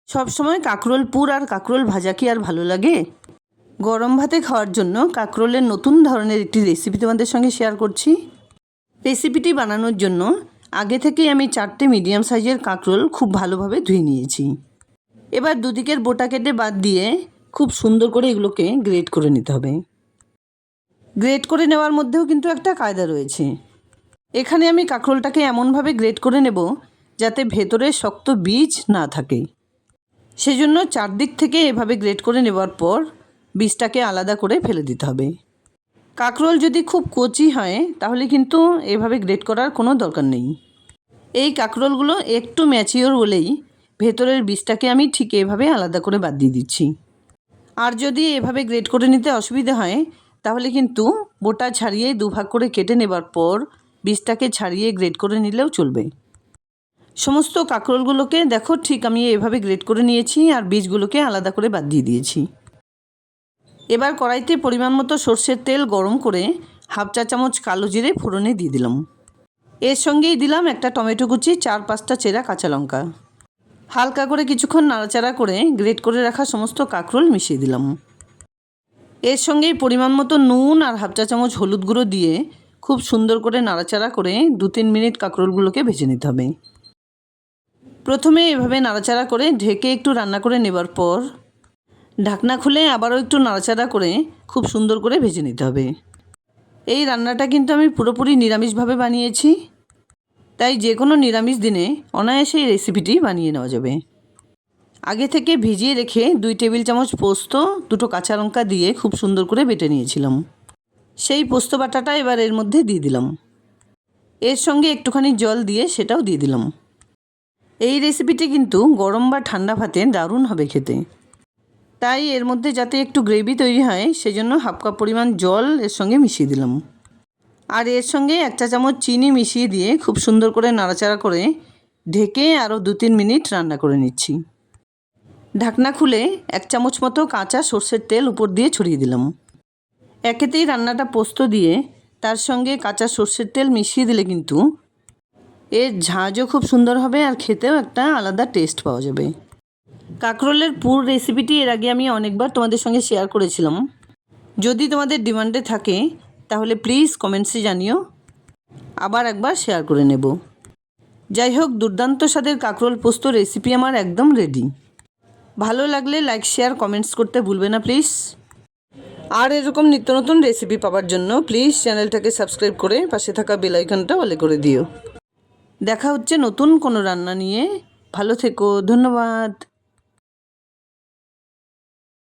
সব সময় কাঁকরোল পুর আর কাঁকরোল ভাজা কি আর ভালো লাগে? গরম ভাতে খাওয়ার জন্য কাঁকরোলের নতুন ধরনের একটি রেসিপি তোমাদের সঙ্গে শেয়ার করছি। রেসিপিটি বানানোর জন্য আগে থেকেই আমি 4টে মিডিয়াম সাইজের কাঁকরোল খুব ভালোভাবে ধুয়ে নিয়েছি। এবার দুদিকের বোটা কেটে বাদ দিয়ে খুব সুন্দর করে এগুলোকে গ্রেট করে নিতে হবে। গ্রেট করে নেওয়ার মধ্যেও কিন্তু একটা কায়দা রয়েছে। এখানে আমি কাঁকরোলটাকে এমনভাবে গ্রেট করে নেব যাতে ভেতরে শক্ত বীজ না থাকে। সেজন্য চারদিক থেকে এভাবে গ্রেট করে নেবার পর বীজটাকে আলাদা করে ফেলে দিতে হবে। কাঁকরোল যদি খুব কচি হয় তাহলে কিন্তু এভাবে গ্রেট করার কোনো দরকার নেই। এই কাঁকরোলগুলো একটু ম্যাচিওর হলেই ভেতরের বীজটাকে আমি ঠিক এভাবে আলাদা করে বাদ দিয়ে দিচ্ছি। আর যদি এভাবে গ্রেট করে নিতে অসুবিধা হয় তাহলে কিন্তু বোটা ছাড়িয়ে দুভাগ করে কেটে নেবার পর বীজটাকে ছাড়িয়ে গ্রেট করে নিলেও চলবে। সমস্ত কাঁকরোলগুলোকে দেখো ঠিক আমি এভাবে গ্রেট করে নিয়েছি আর বীজগুলোকে আলাদা করে বাদ দিয়ে দিয়েছি। এবার কড়াইতে পরিমাণ মতো সর্ষের তেল গরম করে 1/2 চা চামচ কালো জিরে ফোড়নে দিয়ে দিলাম। এর সঙ্গেই দিলাম একটা টমেটো কুচি, 4-5টা চেরা কাঁচা লঙ্কা। হালকা করে কিছুক্ষণ নাড়াচাড়া করে গ্রেট করে রাখা সমস্ত কাঁকরোল মিশিয়ে দিলাম। এর সঙ্গেই পরিমাণ মতো নুন আর 1/2 চা চামচ হলুদ গুঁড়ো দিয়ে খুব সুন্দর করে নাড়াচাড়া করে 2-3 মিনিট কাঁকরোলগুলোকে ভেজে নিতে হবে। প্রথমে এভাবে নাড়াচাড়া করে ঢেকে একটু রান্না করে নেবার পর ঢাকনা খুলে আবারও একটু নাড়াচাড়া করে খুব সুন্দর করে ভেজে নিতে হবে। এই রান্নাটা কিন্তু আমি পুরোপুরি নিরামিষভাবে বানিয়েছি, তাই যে কোনো নিরামিষ দিনে অনায়াসে এই রেসিপিটি বানিয়ে নেওয়া যাবে। আগে থেকে ভিজিয়ে রেখে 2 টেবিল চামচ পোস্ত, 2টো কাঁচা লঙ্কা দিয়ে খুব সুন্দর করে বেটে নিয়েছিলাম। সেই পোস্ত বাটাটা এবার এর মধ্যে দিয়ে দিলাম। এর সঙ্গে একটুখানি জল দিয়ে সেটাও দিয়ে দিলাম। এই রেসিপিটি কিন্তু গরম বা ঠান্ডা ভাতে দারুণ হবে খেতে। তাই এর মধ্যে যাতে একটু গ্রেভি তৈরি হয় সেজন্য 1/2 কাপ পরিমাণ জল এর সঙ্গে মিশিয়ে দিলাম। আর এর সঙ্গে 1 চা চামচ চিনি মিশিয়ে দিয়ে খুব সুন্দর করে নাড়াচাড়া করে ঢেকে আরও 2-3 মিনিট রান্না করে নিচ্ছি। ঢাকনা খুলে 1 চামচ মতো কাঁচা সর্ষের তেল উপর দিয়ে ছড়িয়ে দিলাম। একেতেই রান্নাটা পোস্ত দিয়ে তার সঙ্গে কাঁচা সর্ষের তেল মিশিয়ে দিলে কিন্তু এর ঝাঁঝও খুব সুন্দর হবে আর খেতেও একটা আলাদা টেস্ট পাওয়া যাবে। কাঁকরোলের পুর রেসিপিটি এর আগে আমি অনেকবার তোমাদের সঙ্গে শেয়ার করেছিলাম। যদি তোমাদের ডিমান্ডে থাকে তাহলে প্লিজ কমেন্টসে জানিও, আবার একবার শেয়ার করে নেব। যাই হোক, দুর্দান্ত স্বাদের কাঁকরোল পোস্ত রেসিপি আমার একদম রেডি। ভালো লাগলে লাইক, শেয়ার, কমেন্টস করতে ভুলবে না প্লিজ। আর এরকম নিত্য নতুন রেসিপি পাওয়ার জন্য প্লিজ চ্যানেলটাকে সাবস্ক্রাইব করে পাশে থাকা বেল আইকনটা অলে করে দিও। দেখা হচ্ছে নতুন কোনো রান্না নিয়ে। ভালো থেকো, ধন্যবাদ।